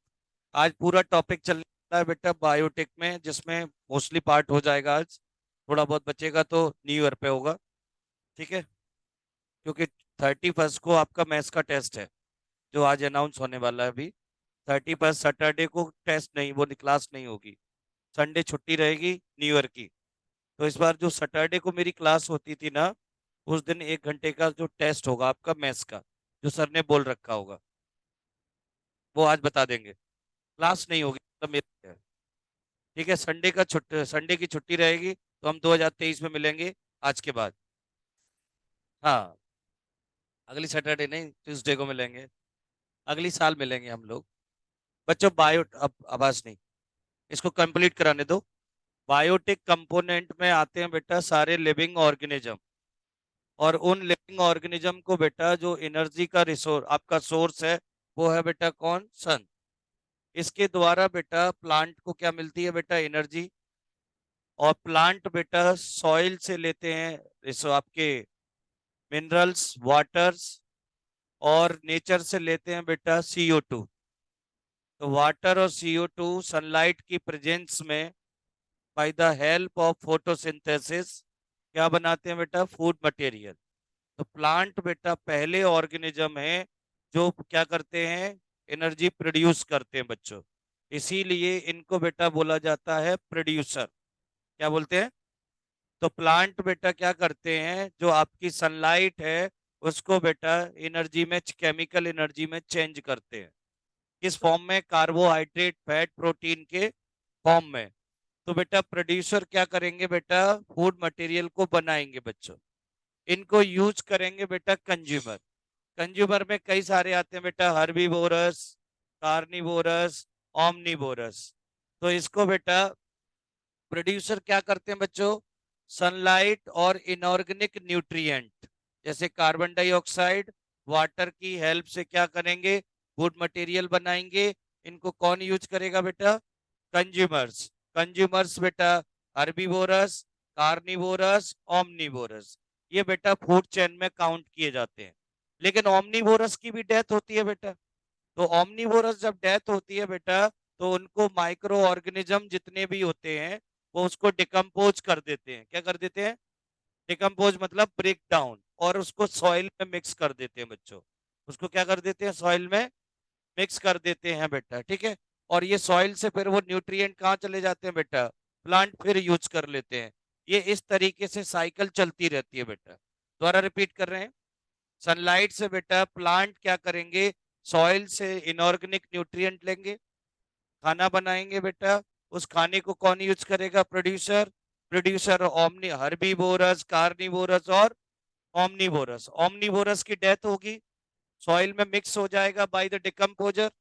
आज पूरा टॉपिक चलने वाला है बेटा बायोटिक में, जिसमें मोस्टली पार्ट हो जाएगा आज, थोड़ा बहुत बचेगा तो न्यू ईयर पे होगा। ठीक है, क्योंकि 31 को आपका मैथ्स का टेस्ट है, जो आज अनाउंस होने वाला है अभी। 31 सैटरडे को टेस्ट नहीं, वो क्लास नहीं होगी। संडे छुट्टी रहेगी न्यू ईयर की। तो इस बार जो सैटरडे को मेरी क्लास होती थी ना, उस दिन 1 घंटे का जो टेस्ट होगा आपका मैथ्स का, जो सर ने बोल रखा होगा, वो आज बता देंगे। क्लास नहीं होगी मतलब मेरे। ठीक है, संडे का छुट्टी, संडे की छुट्टी रहेगी, तो हम 2023 में मिलेंगे आज के बाद। हाँ, अगली सैटरडे नहीं, ट्यूसडे को मिलेंगे। अगली साल मिलेंगे हम लोग। बच्चों बायो, अब आवाज नहीं, इसको कंप्लीट कराने दो। बायोटिक कंपोनेंट में आते हैं बेटा सारे लिविंग ऑर्गेनिज्म, और उन लिविंग ऑर्गेनिज्म को बेटा जो एनर्जी का रिसोर्स आपका सोर्स है, वो है बेटा कौन? सन। इसके द्वारा बेटा प्लांट को क्या मिलती है बेटा? एनर्जी। और प्लांट बेटा सॉइल से लेते हैं आपके मिनरल्स, वाटर्स, और नेचर से लेते हैं बेटा CO2। तो वाटर और CO2 सनलाइट की प्रेजेंस में, by the help of photosynthesis, क्या बनाते हैं बेटा? Food material. तो प्लांट बेटा पहले ऑर्गेनिज्म है जो क्या करते हैं? एनर्जी प्रोड्यूस करते हैं बच्चों। इसीलिए इनको बेटा बोला जाता है प्रोड्यूसर। क्या बोलते हैं? तो प्लांट बेटा क्या करते हैं, जो आपकी सनलाइट है उसको बेटा एनर्जी में, केमिकल एनर्जी में चेंज करते हैं। किस फॉर्म में? कार्बोहाइड्रेट, फैट, प्रोटीन के फॉर्म में। तो बेटा प्रोड्यूसर क्या करेंगे बेटा? फूड मटेरियल को बनाएंगे बच्चों। इनको यूज करेंगे बेटा कंज्यूमर। कंज्यूमर में कई सारे आते हैं बेटा, हर्बीवोरस, कार्निवोरस, ओमनीवोरस। तो इसको बेटा प्रोड्यूसर क्या करते हैं बच्चों? सनलाइट और इनऑर्गेनिक न्यूट्रिएंट, जैसे कार्बन डाइऑक्साइड, वाटर की हेल्प से क्या करेंगे? फूड मटेरियल बनाएंगे। इनको कौन यूज करेगा बेटा? कंज्यूमर्स। कंज्यूमर्स बेटा हर्बीवोरस, कार्निवोरस, ओमनीवोरस, ये बेटा फूड चेन में काउंट किए जाते हैं। लेकिन ओमनीवोरस की भी डेथ होती है बेटा। तो ओमनीवोरस जब डेथ होती है बेटा, तो उनको माइक्रो ऑर्गेनिज्म जितने भी होते हैं, वो उसको डिकम्पोज कर देते हैं। क्या कर देते हैं? डिकम्पोज मतलब ब्रेक डाउन, और उसको सॉइल में मिक्स कर देते हैं बच्चों। उसको क्या कर देते हैं? सॉइल में मिक्स कर देते हैं बेटा। ठीक है, और ये सॉइल से फिर वो न्यूट्रिएंट कहाँ चले जाते हैं बेटा? प्लांट फिर यूज कर लेते हैं। ये इस तरीके से साइकिल चलती रहती है बेटा। दोबारा रिपीट कर रहे हैं। सनलाइट से बेटा प्लांट क्या करेंगे? सॉइल से इनऑर्गेनिक न्यूट्रिएंट लेंगे, खाना बनाएंगे बेटा। उस खाने को कौन यूज करेगा? Producer. Producer omni, herbivorous, carnivorous और ओमनीवोरस। ओमनीवोरस की डेथ होगी, सॉइल में मिक्स हो जाएगा बाय द डिकम्पोजर।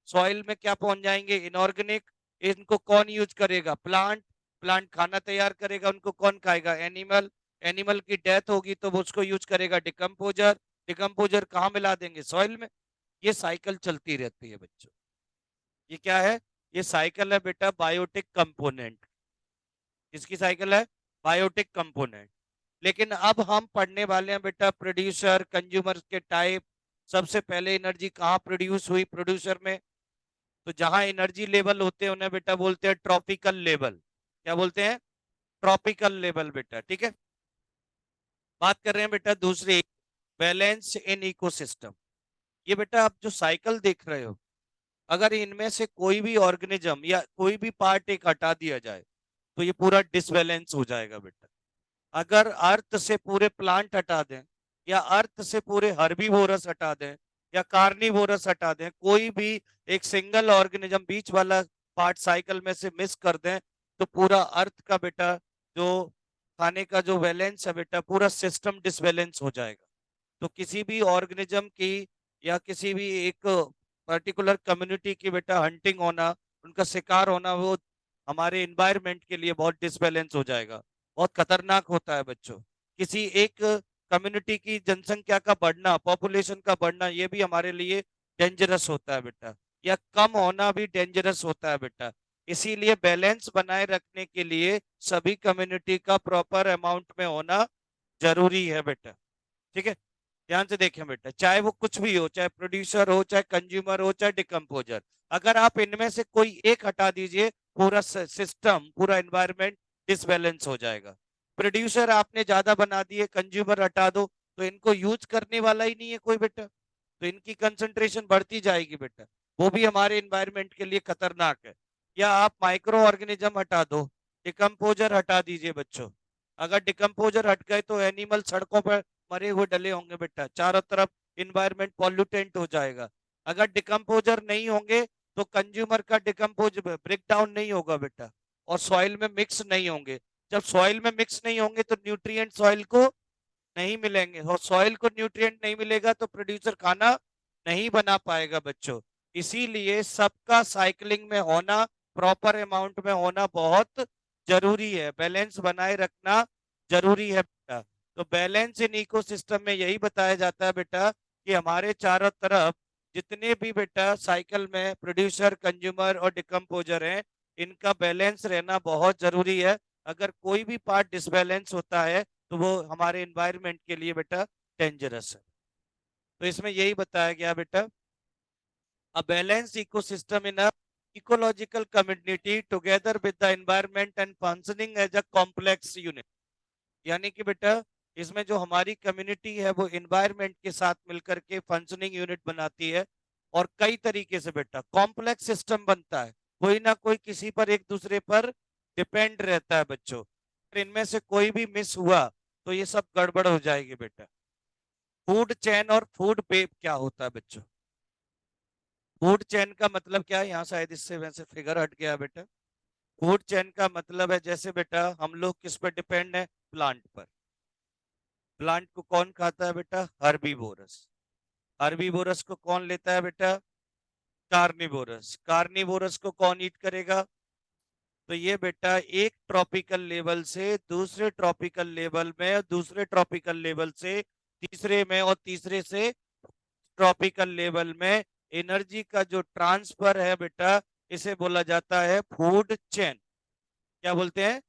सॉइल में क्या पहुंच जाएंगे? इनऑर्गेनिक। इनको कौन यूज करेगा? प्लांट। प्लांट खाना तैयार करेगा, उनको कौन खाएगा? एनिमल। एनिमल की डेथ होगी तो वो उसको यूज करेगा डिकम्पोजर। डिकम्पोजर कहाँ मिला देंगे? सॉइल में। ये साइकिल चलती रहती है बच्चों। ये क्या है? ये साइकिल है बेटा बायोटिक कंपोनेंट। किसकी साइकिल है? Biotic component. लेकिन अब हम पढ़ने वाले हैं बेटा प्रोड्यूसर, कंज्यूमर के टाइप। सबसे पहले एनर्जी कहाँ प्रोड्यूस हुई प्रोड्यूसर में? तो जहां एनर्जी लेवल होते हैं उन्हें बेटा बोलते हैं ट्रॉपिकल लेवल। क्या बोलते हैं? ट्रॉपिकल लेवल बेटा। ठीक है, बात कर रहे हैं बेटा दूसरी, बैलेंस इन इकोसिस्टम। ये बेटा आप जो साइकिल देख रहे हो, अगर इनमें से कोई भी ऑर्गेनिज्म या कोई भी पार्ट एक हटा दिया जाए, तो ये पूरा डिसबैलेंस हो जाएगा बेटा। अगर अर्थ से पूरे प्लांट हटा दें, या अर्थ से पूरे हर्बीवोरस हटा दें या कार्निवोरस हटा दें, कोई भी एक सिंगल ऑर्गेनिज्म बीच वाला पार्ट साइकिल में से मिस कर दें, तो पूरा अर्थ का बेटा जो खाने का जो बैलेंस है बेटा, पूरा सिस्टम डिसबैलेंस हो जाएगा। तो किसी भी ऑर्गेनिज्म की या किसी भी एक पर्टिकुलर कम्युनिटी की बेटा हंटिंग होना, उनका शिकार होना, वो हमारे इन्वायरमेंट के लिए बहुत डिसबैलेंस हो जाएगा, बहुत खतरनाक होता है बच्चों। किसी एक कम्युनिटी की जनसंख्या का बढ़ना, पॉपुलेशन का बढ़ना, ये भी हमारे लिए डेंजरस होता है बेटा, या कम होना भी डेंजरस होता है बेटा। इसीलिए बैलेंस बनाए रखने के लिए सभी कम्युनिटी का प्रॉपर अमाउंट में होना जरूरी है बेटा। ठीक है, ध्यान से देखें बेटा, चाहे वो कुछ भी हो, चाहे प्रोड्यूसर हो, चाहे कंज्यूमर हो, चाहे डिकम्पोजर, अगर आप इनमें से कोई एक हटा दीजिए, पूरा सिस्टम, पूरा एनवायरनमेंट डिसबैलेंस हो जाएगा। प्रोड्यूसर आपने ज्यादा बना दिए, कंज्यूमर हटा दो, तो इनको यूज करने वाला ही नहीं है कोई बेटा, तो इनकी कंसंट्रेशन बढ़ती जाएगी बेटा, वो भी हमारे एनवायरनमेंट के लिए खतरनाक है। या आप माइक्रो ऑर्गेनिज्म हटा दो, डिकम्पोजर हटा दीजिए बच्चों, अगर डिकम्पोजर हट गए तो एनिमल सड़कों पर मरे हुए डले होंगे बेटा, चारों तरफ इन्वायरमेंट पॉल्यूटेंट हो जाएगा। अगर डिकम्पोजर नहीं होंगे तो कंज्यूमर का डिकम्पोज ब्रेक डाउन नहीं होगा बेटा, और सॉइल में मिक्स नहीं होंगे। जब सॉइल में मिक्स नहीं होंगे तो न्यूट्रिएंट सॉइल को नहीं मिलेंगे, और सॉइल को न्यूट्रिएंट नहीं मिलेगा तो प्रोड्यूसर खाना नहीं बना पाएगा बच्चों। इसीलिए सबका साइकिलिंग में होना, प्रॉपर अमाउंट में होना बहुत जरूरी है, बैलेंस बनाए रखना जरूरी है बेटा। तो बैलेंस इन इकोसिस्टम में यही बताया जाता है बेटा कि हमारे चारों तरफ जितने भी बेटा साइकिल में प्रोड्यूसर, कंज्यूमर और डिकम्पोजर हैं, इनका बैलेंस रहना बहुत जरूरी है। अगर कोई भी पार्ट डिसबैलेंस होता है तो वो हमारे एनवायरनमेंट के लिए बेटा डेंजरस है। तो इसमें यही बताया गया बेटा, a balance ecosystem in a ecological community together with the environment and functioning as a complex unit. यानी कि बेटा इसमें जो हमारी कम्युनिटी है वो एनवायरनमेंट के साथ मिलकर के फंक्शनिंग यूनिट बनाती है, और कई तरीके से बेटा कॉम्प्लेक्स सिस्टम बनता है, कोई ना कोई किसी पर, एक दूसरे पर डिपेंड रहता है बच्चों। अगर इनमें से कोई भी मिस हुआ तो ये सब गड़बड़ हो जाएगी बेटा। फूड चेन और फूड वेब क्या होता है बच्चों? फूड चेन का मतलब क्या है, यहाँ शायद इससे वैसे फिगर हट गया बेटा। फूड चेन का मतलब है, जैसे बेटा हम लोग किस पर डिपेंड है, प्लांट पर। प्लांट को कौन खाता है बेटा, हर्बीवोरस। हर्बीवोरस को कौन लेता है बेटा, कार्निवोरस। कार्निवोरस को कौन ईट करेगा, तो ये बेटा एक ट्रॉपिकल लेवल से दूसरे ट्रॉपिकल लेवल में, दूसरे ट्रॉपिकल लेवल से तीसरे में, और तीसरे से ट्रॉपिकल लेवल में एनर्जी का जो ट्रांसफर है बेटा, इसे बोला जाता है फूड चेन। क्या बोलते हैं,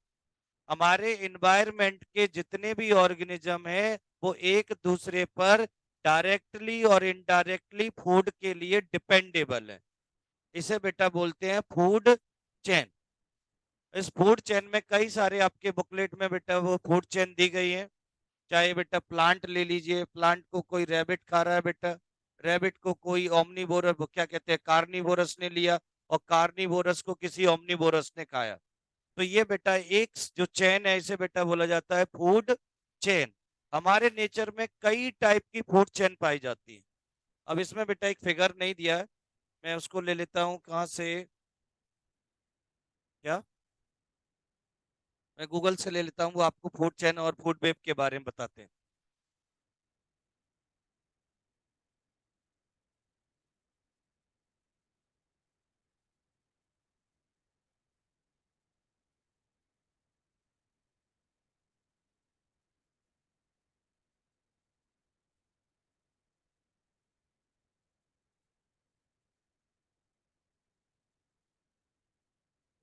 हमारे इन्वायरमेंट के जितने भी ऑर्गेनिज्म हैं वो एक दूसरे पर डायरेक्टली और इनडायरेक्टली फूड के लिए डिपेंडेबल है, इसे बेटा बोलते हैं फूड चेन। इस फूड चेन में कई सारे आपके बुकलेट में बेटा वो फूड चेन दी गई है। चाहे बेटा प्लांट ले लीजिए, प्लांट को कोई रैबिट खा रहा है बेटा, रैबिट को कोई ओमनीवोरस, क्या कहते हैं, कार्निवोरस ने लिया, और कार्निवोरस को किसी ओमनीवोरस ने खाया। तो ये बेटा एक जो चेन है इसे बेटा बोला जाता है फूड चेन। हमारे नेचर में कई टाइप की फूड चेन पाई जाती है। अब इसमें बेटा एक फिगर नहीं दिया है, मैं उसको ले लेता हूँ कहाँ से, क्या, मैं गूगल से ले लेता हूँ, वो आपको फूड चेन और फूड वेब के बारे में बताते हैं।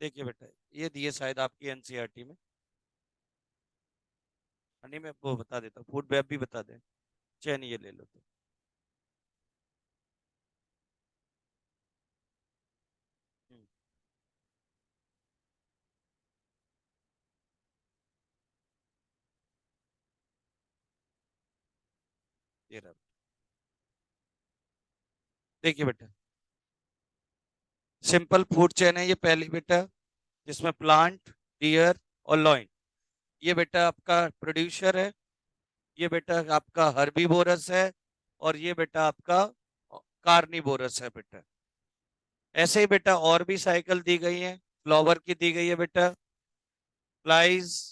देखिए बेटा, ये दिए शायद आपकी एनसीईआरटी में, नहीं मैं वो बता देता हूँ, फूड वेब भी बता दें, चेन ये ले लो तो। हम्म, ये रहा। देखिए बेटा, सिंपल फूड चेन है ये पहली बेटा, जिसमें प्लांट, डियर और लॉइन, ये बेटा आपका प्रोड्यूसर है, ये बेटा आपका हर्बीवोरस है, और ये बेटा आपका कार्निवोरस है बेटा। ऐसे ही बेटा और भी साइकिल दी गई है, फ्लावर की दी गई है बेटा, फ्लाइज